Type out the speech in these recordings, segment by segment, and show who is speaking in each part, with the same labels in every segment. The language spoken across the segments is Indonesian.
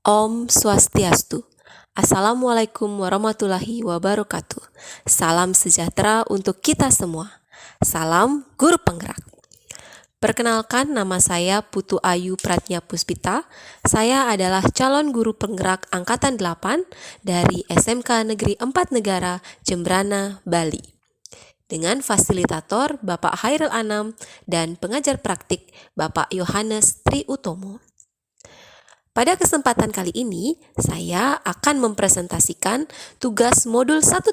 Speaker 1: Om Swastiastu. Assalamualaikum warahmatullahi wabarakatuh. Salam sejahtera untuk kita semua. Salam Guru Penggerak. Perkenalkan, nama saya Putu Ayu Pratnya Puspita. Saya adalah calon guru penggerak Angkatan 8 dari SMK Negeri 4 Negara, Jembrana, Bali. Dengan fasilitator Bapak Hairil Anam dan pengajar praktik Bapak Yohanes Tri Utomo. Pada kesempatan kali ini, saya akan mempresentasikan tugas modul 1.3,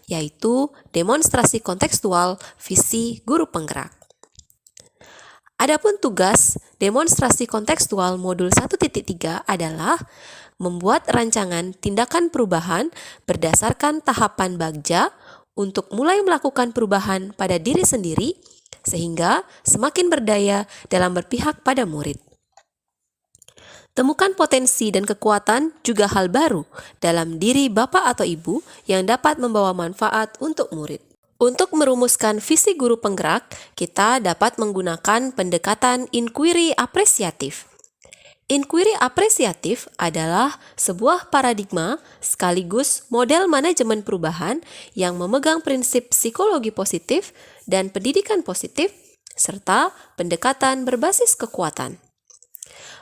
Speaker 1: yaitu demonstrasi kontekstual visi guru penggerak. Adapun tugas demonstrasi kontekstual modul 1.3 adalah membuat rancangan tindakan perubahan berdasarkan tahapan Bagja untuk mulai melakukan perubahan pada diri sendiri, sehingga semakin berdaya dalam berpihak pada murid. Temukan potensi dan kekuatan juga hal baru dalam diri Bapak atau Ibu yang dapat membawa manfaat untuk murid. Untuk merumuskan visi guru penggerak, kita dapat menggunakan pendekatan inquiry apresiatif. Inquiry apresiatif adalah sebuah paradigma sekaligus model manajemen perubahan yang memegang prinsip psikologi positif dan pendidikan positif, serta pendekatan berbasis kekuatan.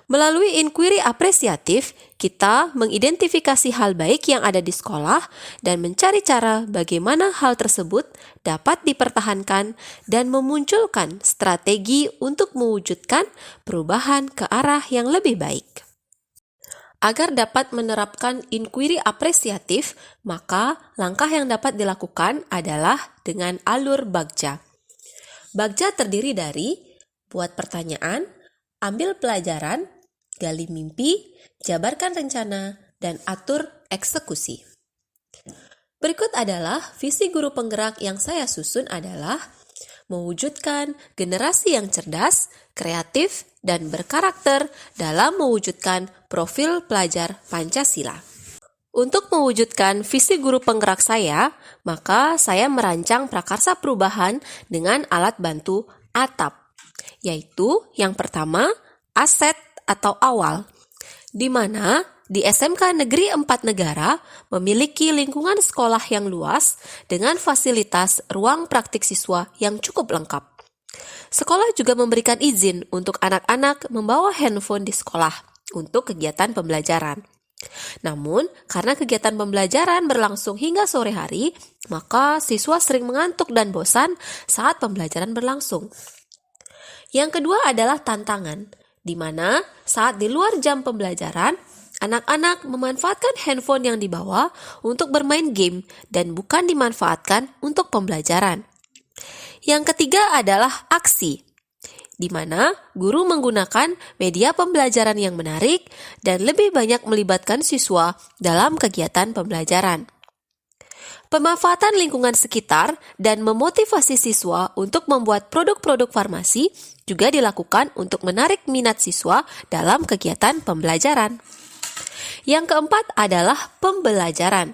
Speaker 1: Melalui inquiry apresiatif, kita mengidentifikasi hal baik yang ada di sekolah dan mencari cara bagaimana hal tersebut dapat dipertahankan dan memunculkan strategi untuk mewujudkan perubahan ke arah yang lebih baik. Agar dapat menerapkan inquiry apresiatif, maka langkah yang dapat dilakukan adalah dengan alur Bagja. Bagja terdiri dari buat pertanyaan, ambil pelajaran, gali mimpi, jabarkan rencana, dan atur eksekusi. Berikut adalah visi guru penggerak yang saya susun adalah mewujudkan generasi yang cerdas, kreatif, dan berkarakter dalam mewujudkan profil pelajar Pancasila. Untuk mewujudkan visi guru penggerak saya, maka saya merancang prakarsa perubahan dengan alat bantu ATAP, yaitu yang pertama, aset atau awal, di mana di SMK Negeri 4 Negara memiliki lingkungan sekolah yang luas dengan fasilitas ruang praktik siswa yang cukup lengkap. Sekolah juga memberikan izin untuk anak-anak membawa handphone di sekolah untuk kegiatan pembelajaran. Namun, karena kegiatan pembelajaran berlangsung hingga sore hari, maka siswa sering mengantuk dan bosan saat pembelajaran berlangsung. Yang kedua adalah tantangan, di mana saat di luar jam pembelajaran, anak-anak memanfaatkan handphone yang dibawa untuk bermain game dan bukan dimanfaatkan untuk pembelajaran. Yang ketiga adalah aksi, di mana guru menggunakan media pembelajaran yang menarik dan lebih banyak melibatkan siswa dalam kegiatan pembelajaran. Pemanfaatan lingkungan sekitar dan memotivasi siswa untuk membuat produk-produk farmasi juga dilakukan untuk menarik minat siswa dalam kegiatan pembelajaran. Yang keempat adalah pembelajaran.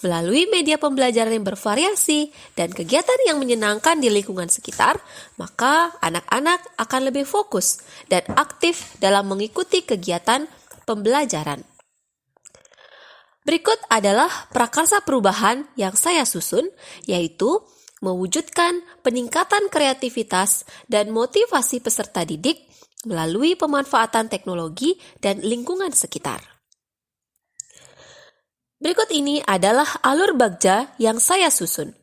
Speaker 1: Melalui media pembelajaran yang bervariasi dan kegiatan yang menyenangkan di lingkungan sekitar, maka anak-anak akan lebih fokus dan aktif dalam mengikuti kegiatan pembelajaran. Berikut adalah prakarsa perubahan yang saya susun, yaitu mewujudkan peningkatan kreativitas dan motivasi peserta didik melalui pemanfaatan teknologi dan lingkungan sekitar. Berikut ini adalah alur Bagja yang saya susun.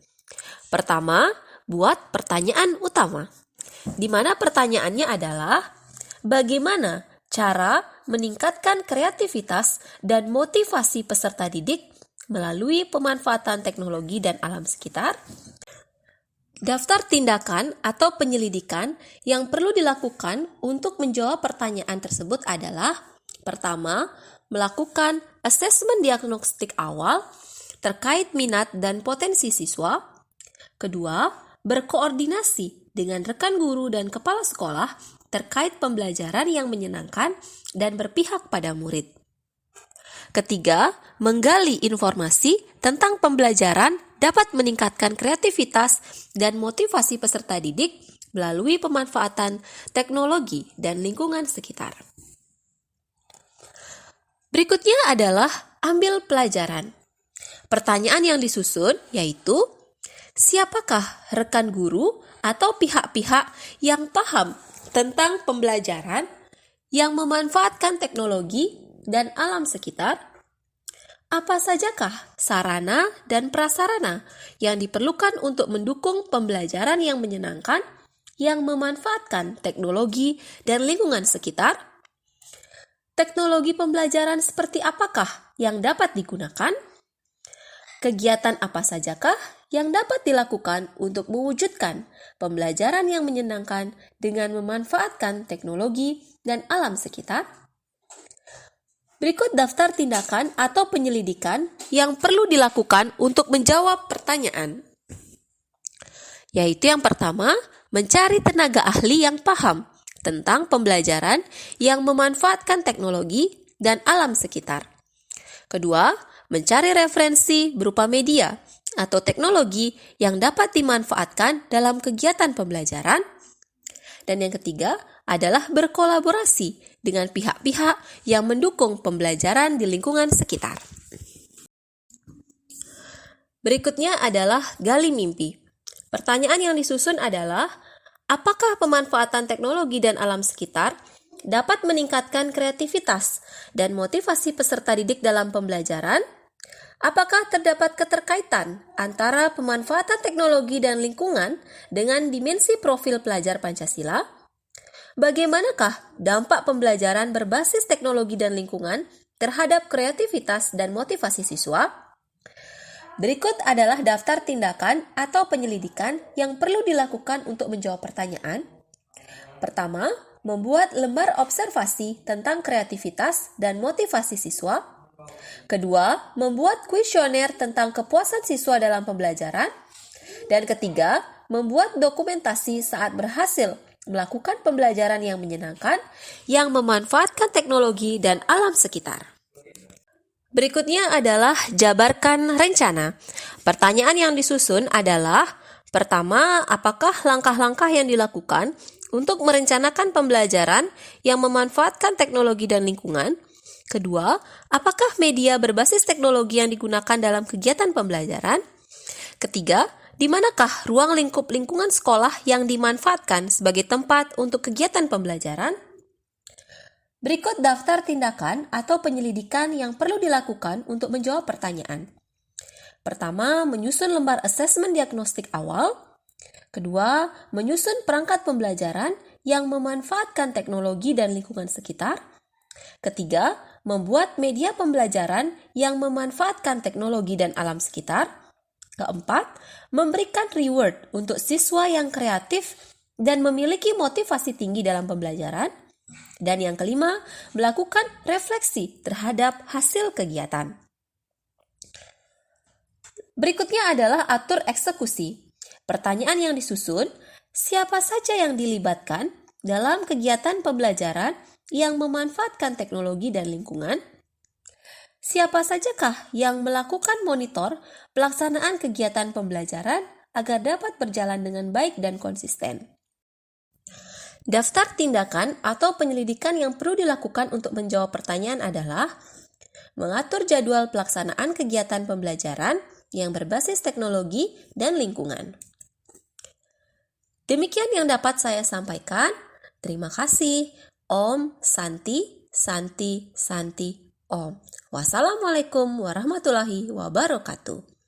Speaker 1: Pertama, buat pertanyaan utama, di mana pertanyaannya adalah bagaimana cara meningkatkan kreativitas dan motivasi peserta didik melalui pemanfaatan teknologi dan alam sekitar. Daftar tindakan atau penyelidikan yang perlu dilakukan untuk menjawab pertanyaan tersebut adalah: pertama, melakukan asesmen diagnostik awal terkait minat dan potensi siswa. Kedua, berkoordinasi dengan rekan guru dan kepala sekolah terkait pembelajaran yang menyenangkan dan berpihak pada murid. Ketiga, menggali informasi tentang pembelajaran dapat meningkatkan kreativitas dan motivasi peserta didik melalui pemanfaatan teknologi dan lingkungan sekitar. Berikutnya adalah ambil pelajaran. Pertanyaan yang disusun yaitu, siapakah rekan guru atau pihak-pihak yang paham tentang pembelajaran yang memanfaatkan teknologi dan alam sekitar? Apa sajakah sarana dan prasarana yang diperlukan untuk mendukung pembelajaran yang menyenangkan yang memanfaatkan teknologi dan lingkungan sekitar? Teknologi pembelajaran seperti apakah yang dapat digunakan? Kegiatan apa sajakah yang dapat dilakukan untuk mewujudkan pembelajaran yang menyenangkan dengan memanfaatkan teknologi dan alam sekitar? Berikut daftar tindakan atau penyelidikan yang perlu dilakukan untuk menjawab pertanyaan. Yaitu yang pertama, mencari tenaga ahli yang paham tentang pembelajaran yang memanfaatkan teknologi dan alam sekitar. Kedua, mencari referensi berupa media atau teknologi yang dapat dimanfaatkan dalam kegiatan pembelajaran. Dan yang ketiga adalah berkolaborasi dengan pihak-pihak yang mendukung pembelajaran di lingkungan sekitar. Berikutnya adalah gali mimpi. Pertanyaan yang disusun adalah, apakah pemanfaatan teknologi dan alam sekitar dapat meningkatkan kreativitas dan motivasi peserta didik dalam pembelajaran? Apakah terdapat keterkaitan antara pemanfaatan teknologi dan lingkungan dengan dimensi profil pelajar Pancasila? Bagaimanakah dampak pembelajaran berbasis teknologi dan lingkungan terhadap kreativitas dan motivasi siswa? Berikut adalah daftar tindakan atau penyelidikan yang perlu dilakukan untuk menjawab pertanyaan. Pertama, membuat lembar observasi tentang kreativitas dan motivasi siswa. Kedua, membuat kuesioner tentang kepuasan siswa dalam pembelajaran. Dan ketiga, membuat dokumentasi saat berhasil melakukan pembelajaran yang menyenangkan, yang memanfaatkan teknologi dan alam sekitar. Berikutnya adalah jabarkan rencana. Pertanyaan yang disusun adalah, pertama, apakah langkah-langkah yang dilakukan untuk merencanakan pembelajaran yang memanfaatkan teknologi dan lingkungan? Kedua, apakah media berbasis teknologi yang digunakan dalam kegiatan pembelajaran? Ketiga, di manakah ruang lingkup lingkungan sekolah yang dimanfaatkan sebagai tempat untuk kegiatan pembelajaran? Berikut daftar tindakan atau penyelidikan yang perlu dilakukan untuk menjawab pertanyaan. Pertama, menyusun lembar asesmen diagnostik awal. Kedua, menyusun perangkat pembelajaran yang memanfaatkan teknologi dan lingkungan sekitar. Ketiga, membuat media pembelajaran yang memanfaatkan teknologi dan alam sekitar. Keempat, memberikan reward untuk siswa yang kreatif dan memiliki motivasi tinggi dalam pembelajaran. Dan yang kelima, melakukan refleksi terhadap hasil kegiatan. Berikutnya adalah atur eksekusi. Pertanyaan yang disusun, siapa saja yang dilibatkan dalam kegiatan pembelajaran yang memanfaatkan teknologi dan lingkungan? Siapa sajakah yang melakukan monitor pelaksanaan kegiatan pembelajaran agar dapat berjalan dengan baik dan konsisten? Daftar tindakan atau penyelidikan yang perlu dilakukan untuk menjawab pertanyaan adalah mengatur jadwal pelaksanaan kegiatan pembelajaran yang berbasis teknologi dan lingkungan. Demikian yang dapat saya sampaikan. Terima kasih. Om Santi, Santi, Santi, Om. Wassalamualaikum warahmatullahi wabarakatuh.